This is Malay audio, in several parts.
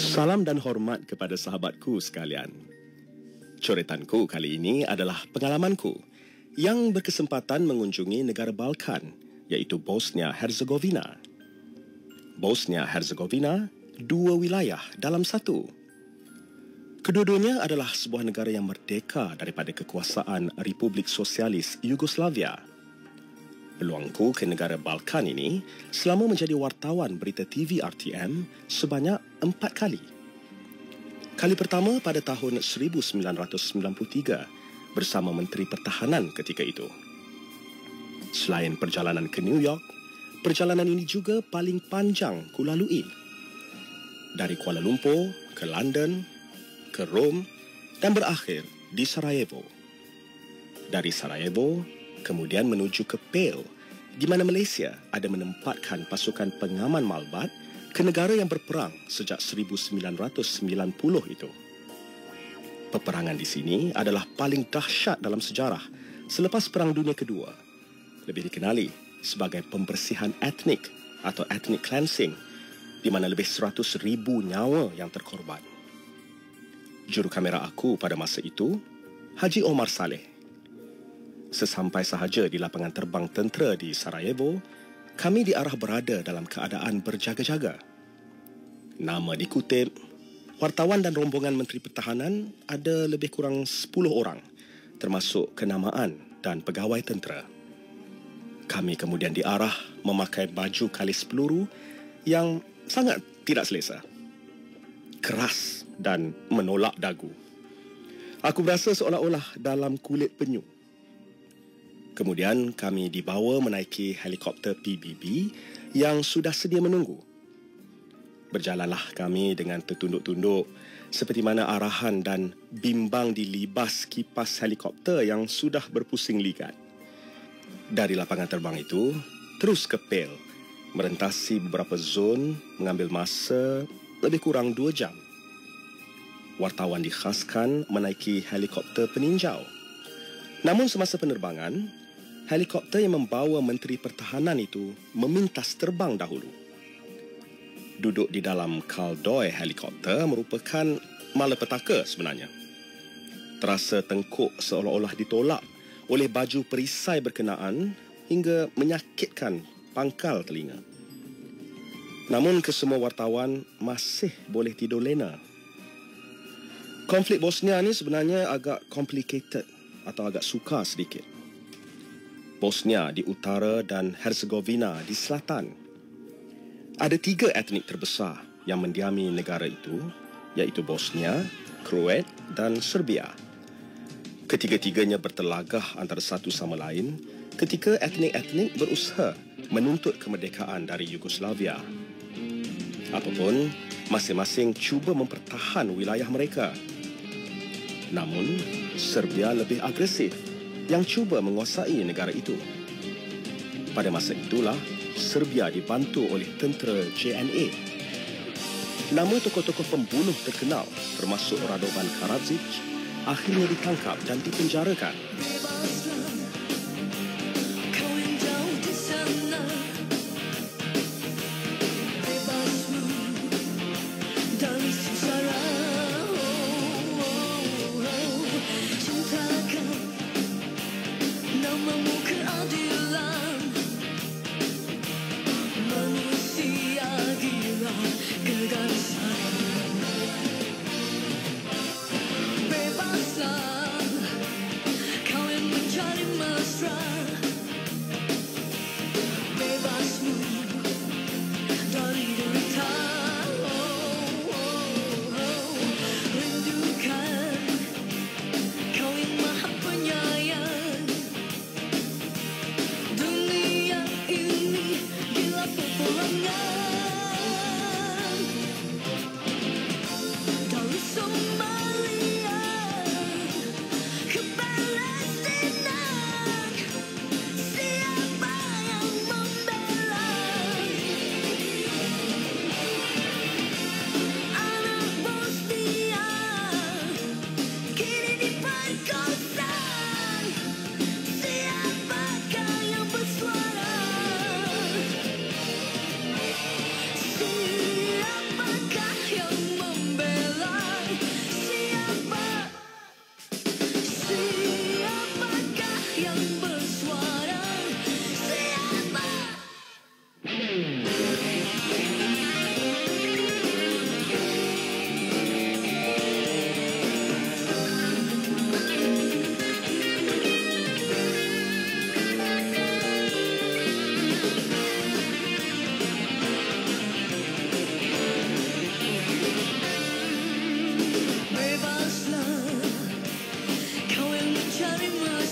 Salam dan hormat kepada sahabatku sekalian. Coretanku kali ini adalah pengalamanku yang berkesempatan mengunjungi negara Balkan, iaitu Bosnia-Herzegovina. Bosnia-Herzegovina, dua wilayah dalam satu. Kedua-duanya adalah sebuah negara yang merdeka daripada kekuasaan Republik Sosialis Yugoslavia. Peluangku ke negara Balkan ini selama menjadi wartawan berita TV RTM sebanyak 4 kali. Kali pertama pada tahun 1993 bersama Menteri Pertahanan ketika itu. Selain perjalanan ke New York, perjalanan ini juga paling panjang ku lalui. Dari Kuala Lumpur ke London, ke Rom dan berakhir di Sarajevo. Dari Sarajevo kemudian menuju ke Pale, di mana Malaysia ada menempatkan pasukan pengaman Malbat ke negara yang berperang sejak 1990 itu. Peperangan di sini adalah paling dahsyat dalam sejarah selepas Perang Dunia Kedua. Lebih dikenali sebagai pembersihan etnik atau ethnic cleansing, di mana lebih 100,000 nyawa yang terkorban. Juru kamera aku pada masa itu, Haji Omar Saleh. Sesampai sahaja di lapangan terbang tentera di Sarajevo, kami diarah berada dalam keadaan berjaga-jaga. Nama dikutip, wartawan dan rombongan Menteri Pertahanan ada lebih kurang 10 orang, termasuk kenamaan dan pegawai tentera. Kami kemudian diarah memakai baju kalis peluru yang sangat tidak selesa, keras dan menolak dagu. Aku berasa seolah-olah dalam kulit penyu. Kemudian kami dibawa menaiki helikopter PBB yang sudah sedia menunggu. Berjalanlah kami dengan tertunduk-tunduk seperti mana arahan dan bimbang dilibas kipas helikopter yang sudah berpusing ligat. Dari lapangan terbang itu, terus ke Pale, merentasi beberapa zon, mengambil masa lebih kurang 2 jam. Wartawan dikhaskan menaiki helikopter peninjau. Namun semasa penerbangan, helikopter yang membawa Menteri Pertahanan itu memintas terbang dahulu. Duduk di dalam kaldoi helikopter merupakan malapetaka sebenarnya. Terasa tengkuk seolah-olah ditolak oleh baju perisai berkenaan hingga menyakitkan pangkal telinga. Namun kesemua wartawan masih boleh tidur lena. Konflik Bosnia ni sebenarnya agak complicated atau agak sukar sedikit. Bosnia di utara dan Herzegovina di selatan. Ada 3 etnik terbesar yang mendiami negara itu, iaitu Bosnia, Kroat dan Serbia. Ketiga-tiganya bertelagah antara satu sama lain ketika etnik-etnik berusaha menuntut kemerdekaan dari Yugoslavia. Apapun, masing-masing cuba mempertahan wilayah mereka. Namun, Serbia lebih agresif yang cuba menguasai negara itu. Pada masa itulah, Serbia dibantu oleh tentera JNA. Nama tokoh-tokoh pembunuh terkenal termasuk Radovan Karadzic akhirnya ditangkap dan dipenjarakan. Kau yang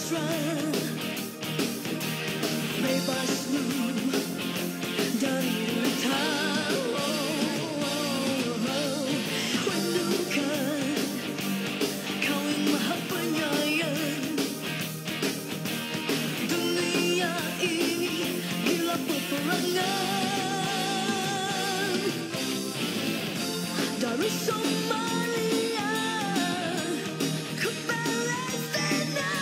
mesra, bebasmu dari derita. Rindukan kau yang maha penyayang. Dunia ini gila peperangan. Dari Somalia ke Palestina,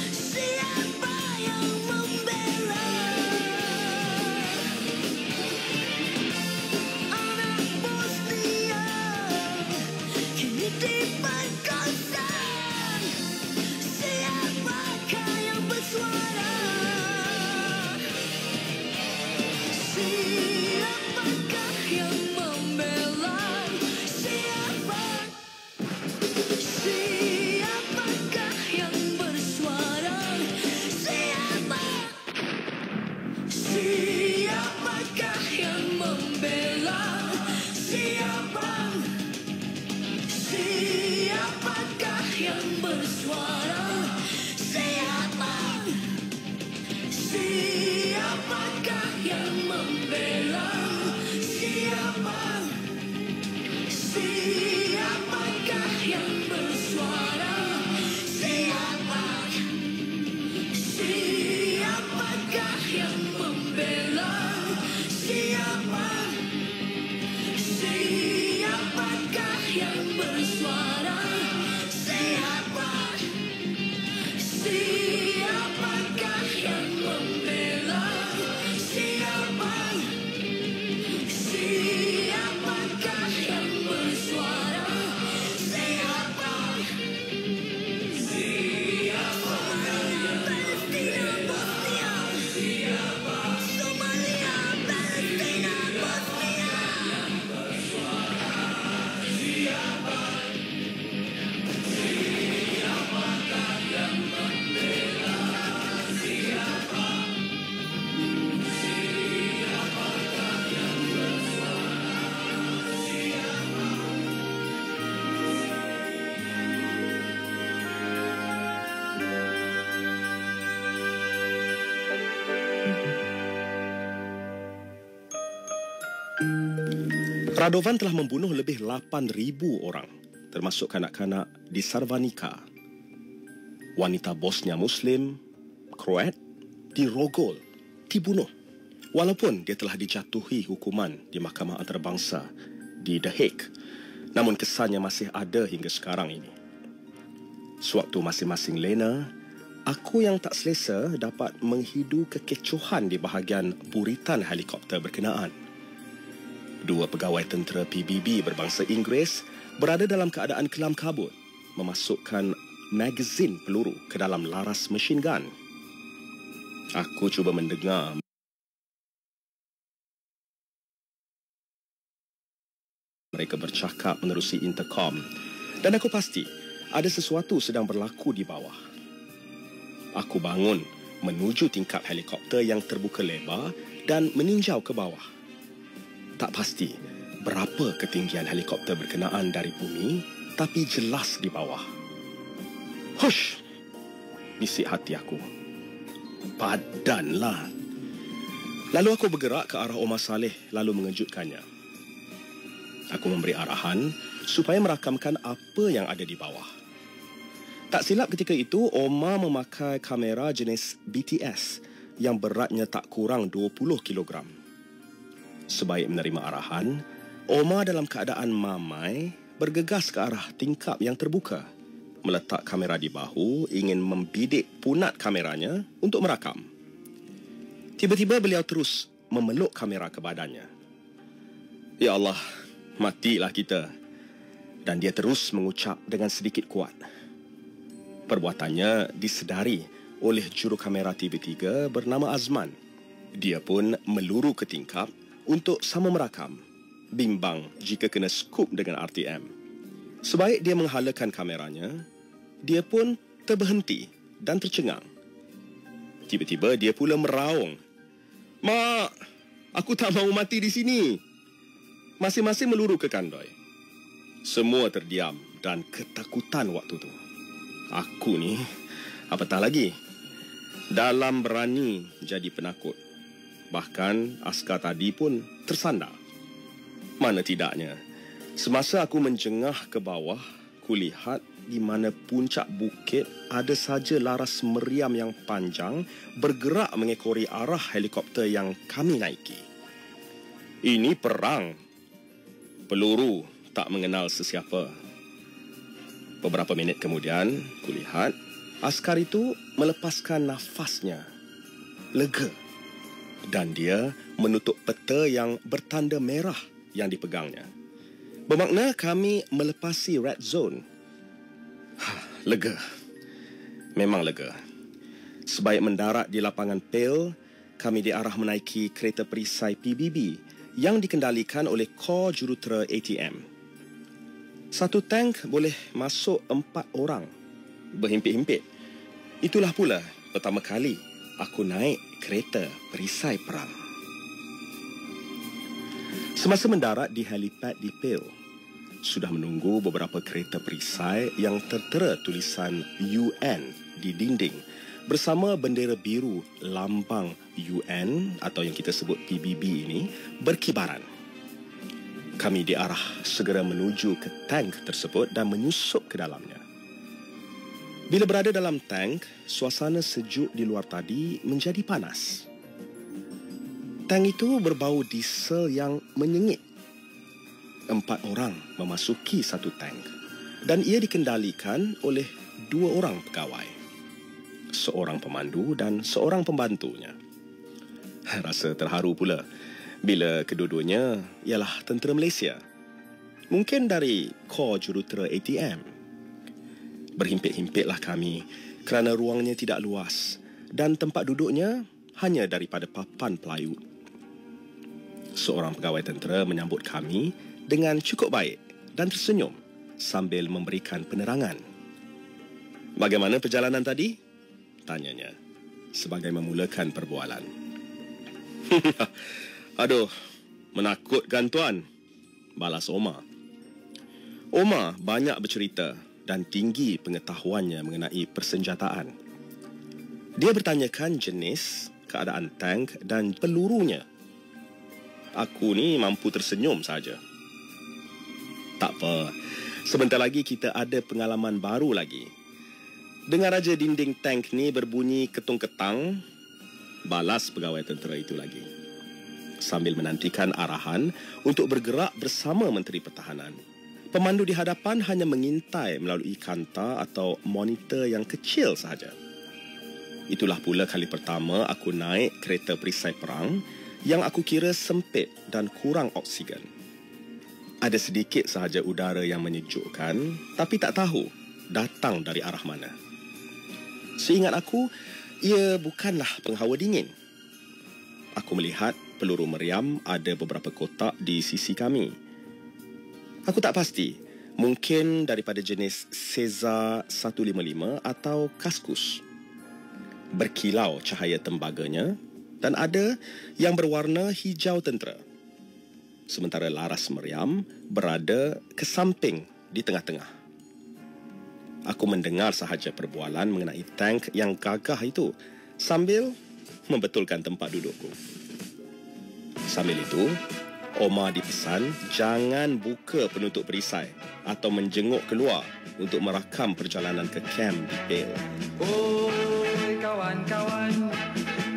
siapa yang membela? Anak Bosnia kini diperkosa, siapakah yang bersuara? Siapakah yang membela? Siapakah yang bersuara? Siapakah yang membela? Siapakah yang bersuara? Siapakah yang membela? Siapakah yang bersuara? Siapakah yang membela? Siapakah yang bersuara? Siapakah yang membela? Siapakah yang bersuara? Palestina, Bosnia, Somalia, Palestina, Bosnia. Radovan telah membunuh lebih 8,000 orang, termasuk kanak-kanak di Sarvanika. Wanita Bosnia Muslim, Kroat, dirogol, dibunuh. Walaupun dia telah dijatuhi hukuman di Mahkamah Antarabangsa di The Hague, namun kesannya masih ada hingga sekarang ini. Sewaktu masing-masing lena, aku yang tak selesa dapat menghidu kekecohan di bahagian buritan helikopter berkenaan. Dua pegawai tentera PBB berbangsa Inggeris berada dalam keadaan kelam kabut, memasukkan magazin peluru ke dalam laras machine gun. Aku cuba mendengar mereka bercakap menerusi intercom dan aku pasti ada sesuatu sedang berlaku di bawah. Aku bangun menuju tingkap helikopter yang terbuka lebar dan meninjau ke bawah. Tak pasti berapa ketinggian helikopter berkenaan dari bumi, tapi jelas di bawah. Hush! Bisik hati aku. Padanlah. Lalu aku bergerak ke arah Omar Saleh lalu mengejutkannya. Aku memberi arahan supaya merakamkan apa yang ada di bawah. Tak silap ketika itu, Omar memakai kamera jenis BTS yang beratnya tak kurang 20 kilogram. Sebaik menerima arahan, Omar dalam keadaan mamai bergegas ke arah tingkap yang terbuka, meletak kamera di bahu, ingin membidik punat kameranya untuk merakam. Tiba-tiba beliau terus memeluk kamera ke badannya. Ya Allah, matilah kita. Dan dia terus mengucap dengan sedikit kuat. Perbuatannya disedari oleh juru kamera TV3 bernama Azman. Dia pun meluru ke tingkap untuk sama merakam, bimbang jika kena skup dengan RTM. Sebaik dia menghalakan kameranya, dia pun terberhenti dan tercengang. Tiba-tiba dia pula meraung, "Mak, aku tak mahu mati di sini." Masing-masing meluru ke kandoi. Semua terdiam dan ketakutan waktu tu. Apatah lagi, dalam berani jadi penakut. Bahkan askar tadi pun tersandar. Mana tidaknya, semasa aku menjengah ke bawah, kulihat di mana puncak bukit ada saja laras meriam yang panjang bergerak mengekori arah helikopter yang kami naiki. Ini perang. Peluru tak mengenal sesiapa. Beberapa minit kemudian, kulihat askar itu melepaskan nafasnya. Lega. Dan dia menutup peta yang bertanda merah yang dipegangnya. Bermakna kami melepasi red zone. Lega. Memang lega. Sebaik mendarat di lapangan PIL, kami diarah menaiki kereta perisai PBB yang dikendalikan oleh Kor Jurutera ATM. Satu tank boleh masuk 4 orang. Berhimpit-himpit. Itulah pula pertama kali aku naik kereta perisai perang. Semasa mendarat di helipad di PIL, sudah menunggu beberapa kereta perisai yang tertera tulisan UN di dinding bersama bendera biru lambang UN atau yang kita sebut PBB ini berkibaran. Kami diarah segera menuju ke tank tersebut dan menyusup ke dalamnya. Bila berada dalam tank, suasana sejuk di luar tadi menjadi panas. Tank itu berbau diesel yang menyengit. 4 orang memasuki satu tank dan ia dikendalikan oleh 2 orang pegawai. Seorang pemandu dan seorang pembantunya. Rasa terharu pula bila kedua-duanya ialah tentera Malaysia. Mungkin dari Kor Jurutera ATM. Berhimpit-himpitlah kami kerana ruangnya tidak luas dan tempat duduknya hanya daripada papan pelayut. Seorang pegawai tentera menyambut kami dengan cukup baik dan tersenyum sambil memberikan penerangan. Bagaimana perjalanan tadi? Tanyanya sebagai memulakan perbualan. Aduh, menakutkan tuan, balas Omar. Omar banyak bercerita dan tinggi pengetahuannya mengenai persenjataan. Dia bertanyakan jenis, keadaan tank dan pelurunya. Aku ni mampu tersenyum saja. Tak apa, sebentar lagi kita ada pengalaman baru lagi. Dengar aja dinding tank ni berbunyi ketung-ketang, balas pegawai tentera itu lagi. Sambil menantikan arahan untuk bergerak bersama Menteri Pertahanan. Pemandu di hadapan hanya mengintai melalui kanta atau monitor yang kecil sahaja. Itulah pula kali pertama aku naik kereta perisai perang yang aku kira sempit dan kurang oksigen. Ada sedikit sahaja udara yang menyejukkan, tapi tak tahu datang dari arah mana. Seingat aku, ia bukanlah penghawa dingin. Aku melihat peluru meriam ada beberapa kotak di sisi kami. Aku tak pasti, mungkin daripada jenis Caesar 155 atau Kaskus. Berkilau cahaya tembaganya dan ada yang berwarna hijau tentera. Sementara laras meriam berada ke samping di tengah-tengah. Aku mendengar sahaja perbualan mengenai tank yang gagah itu sambil membetulkan tempat dudukku. Sambil itu, Omar dipesan jangan buka penutup perisai atau menjenguk keluar untuk merakam perjalanan ke kem di PIL. Oi kawan-kawan,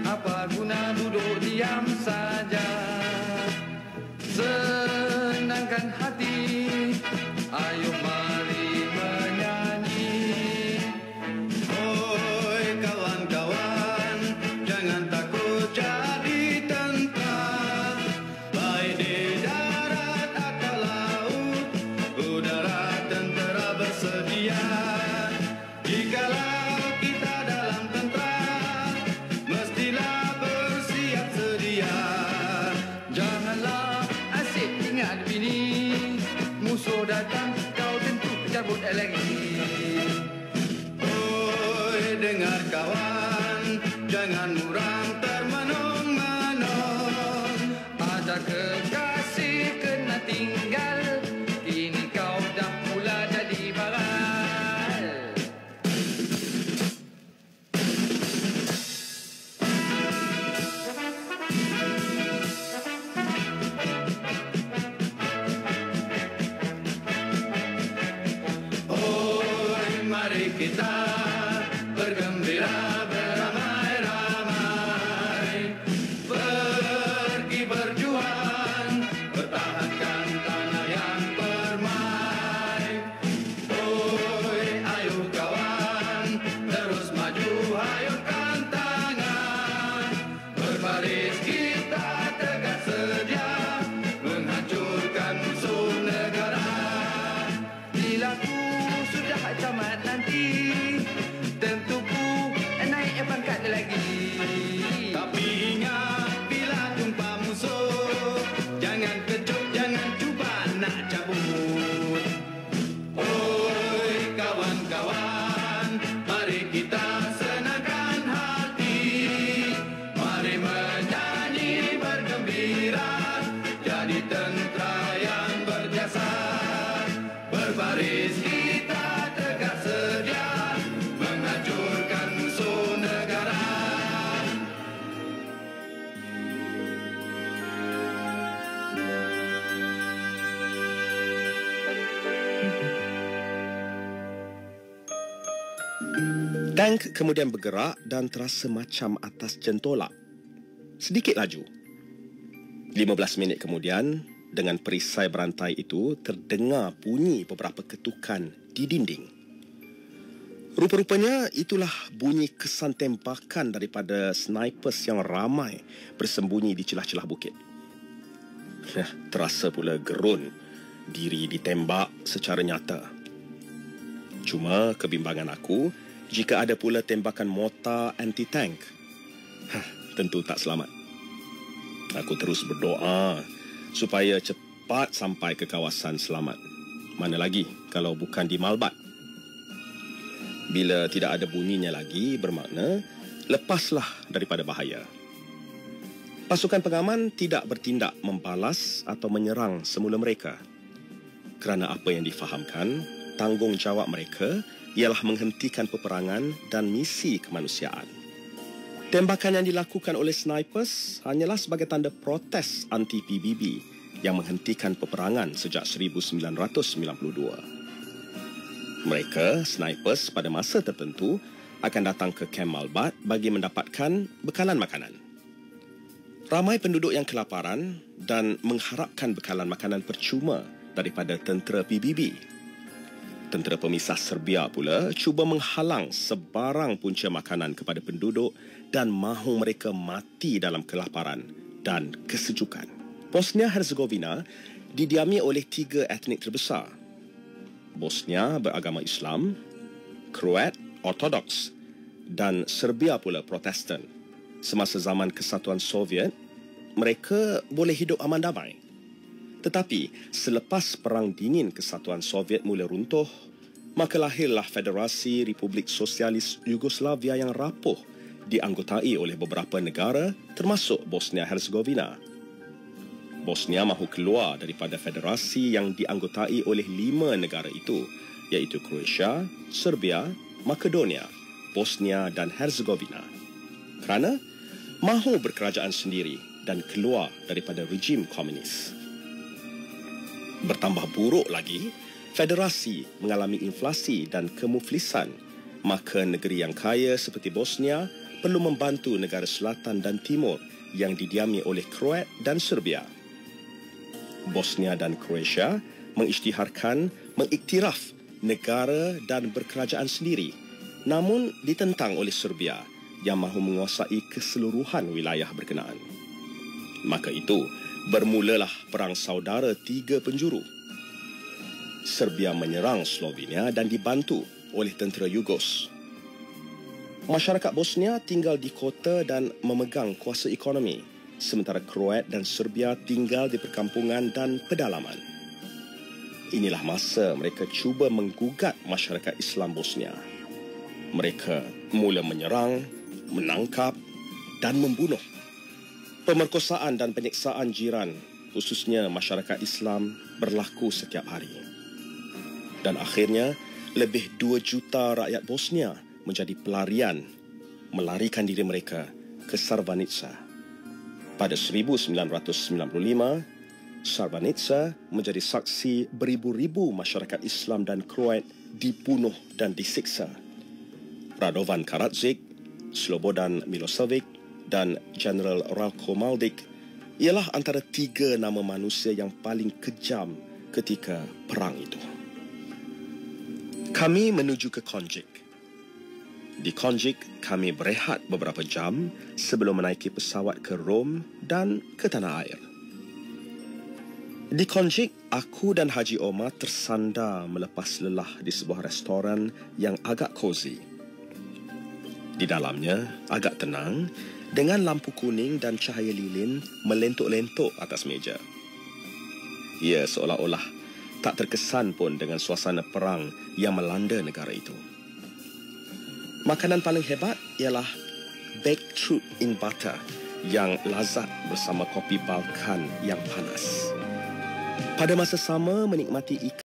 apa guna duduk diam saja? Senangkan hati, ayo mari menyanyi. Oi kawan-kawan, jangan takut jadi tentara. Baik di darat atau laut, udara tentera bersedia. Jikalau kita dalam tentera, mestilah bersiap sedia. Janganlah asyik ingat bini, musuh datang kau tentu cabut lagi. Oi dengar kawan, jangan murang termenung-menung. Ada kekasih kena tinggal, kini kau dah mula jadi baral. kita bergembira beramai-ramai, pergi berjuang, pertahankan tanah yang permai. Oi, ayo kawan, terus maju, hayungkan tangan, berbaris kita tegak sedia menghancurkan musuh negara. Bila ku sudah camat nanti, tentu ku naik pangkat lagi. Tapi ingat, bila jumpa musuh, jangan kejut, jangan cuba nak cabut. Oi kawan-kawan, mari kita senangkan hati, mari menyanyi bergembira, jadi tentera yang berjasa. Berbaris kita tegak sedia menghancurkan musuh negara. Tank kemudian bergerak dan terasa macam atas jentolak. Sedikit laju. 15 minit kemudian, dengan perisai berantai itu, terdengar bunyi beberapa ketukan di dinding. Rupa-rupanya itulah bunyi kesan tembakan daripada snipers yang ramai bersembunyi di celah-celah bukit. Terasa pula gerun diri ditembak secara nyata. Cuma kebimbangan aku, jika ada pula tembakan mortar anti-tank, tentu tak selamat. Aku terus berdoa supaya cepat sampai ke kawasan selamat. Mana lagi kalau bukan di Malbat. Bila tidak ada bunyinya lagi, bermakna lepaslah daripada bahaya. Pasukan pengaman tidak bertindak membalas atau menyerang semula mereka. Kerana apa yang difahamkan, tanggungjawab mereka ialah menghentikan peperangan dan misi kemanusiaan. Tembakan yang dilakukan oleh snipers hanyalah sebagai tanda protes anti-PBB yang menghentikan peperangan sejak 1992. Mereka, snipers, pada masa tertentu akan datang ke Kem Malbat bagi mendapatkan bekalan makanan. Ramai penduduk yang kelaparan dan mengharapkan bekalan makanan percuma daripada tentera PBB. Tentera pemisah Serbia pula cuba menghalang sebarang punca makanan kepada penduduk dan mahu mereka mati dalam kelaparan dan kesejukan. Bosnia-Herzegovina didiami oleh 3 etnik terbesar. Bosnia beragama Islam, Kroat Ortodoks dan Serbia pula Protestan. Semasa zaman Kesatuan Soviet, mereka boleh hidup aman damai. Tetapi selepas Perang Dingin Kesatuan Soviet mula runtuh, maka lahirlah Federasi Republik Sosialis Yugoslavia yang rapuh dianggotai oleh beberapa negara termasuk Bosnia-Herzegovina. Bosnia mahu keluar daripada federasi yang dianggotai oleh 5 negara itu, iaitu Croatia, Serbia, Makedonia, Bosnia dan Herzegovina. Kerana mahu berkerajaan sendiri dan keluar daripada rejim komunis. Bertambah buruk lagi, federasi mengalami inflasi dan kemuflisan, maka negeri yang kaya seperti Bosnia perlu membantu negara selatan dan timur yang didiami oleh Kroat dan Serbia. Bosnia dan Croatia mengisytiharkan mengiktiraf negara dan berkerajaan sendiri, namun ditentang oleh Serbia yang mahu menguasai keseluruhan wilayah berkenaan. Maka itu, bermulalah perang saudara 3 penjuru. Serbia menyerang Slovenia dan dibantu oleh tentera Yugos. Masyarakat Bosnia tinggal di kota dan memegang kuasa ekonomi, sementara Kroat dan Serbia tinggal di perkampungan dan pedalaman. Inilah masa mereka cuba menggugat masyarakat Islam Bosnia. Mereka mula menyerang, menangkap dan membunuh. Pemerkosaan dan penyiksaan jiran, khususnya masyarakat Islam, berlaku setiap hari. Dan akhirnya, lebih 2 juta rakyat Bosnia menjadi pelarian, melarikan diri mereka ke Sarvanica. Pada 1995, Sarvanica menjadi saksi beribu-ribu masyarakat Islam dan Kroat dibunuh dan disiksa Radovan Karadzic, Slobodan Milosevic dan General Ratko Mladic ialah antara 3 nama manusia yang paling kejam ketika perang itu. Kami menuju ke Konjik. Di Konjik, kami berehat beberapa jam sebelum menaiki pesawat ke Rom dan ke tanah air. Di Konjik, aku dan Haji Omar tersandar melepas lelah di sebuah restoran yang agak cozy. Di dalamnya, agak tenang, dengan lampu kuning dan cahaya lilin melentuk-lentuk atas meja. Ia seolah-olah tak terkesan pun dengan suasana perang yang melanda negara itu. Makanan paling hebat ialah baked truth in butter yang lazat bersama kopi Balkan yang panas. Pada masa sama menikmati ikan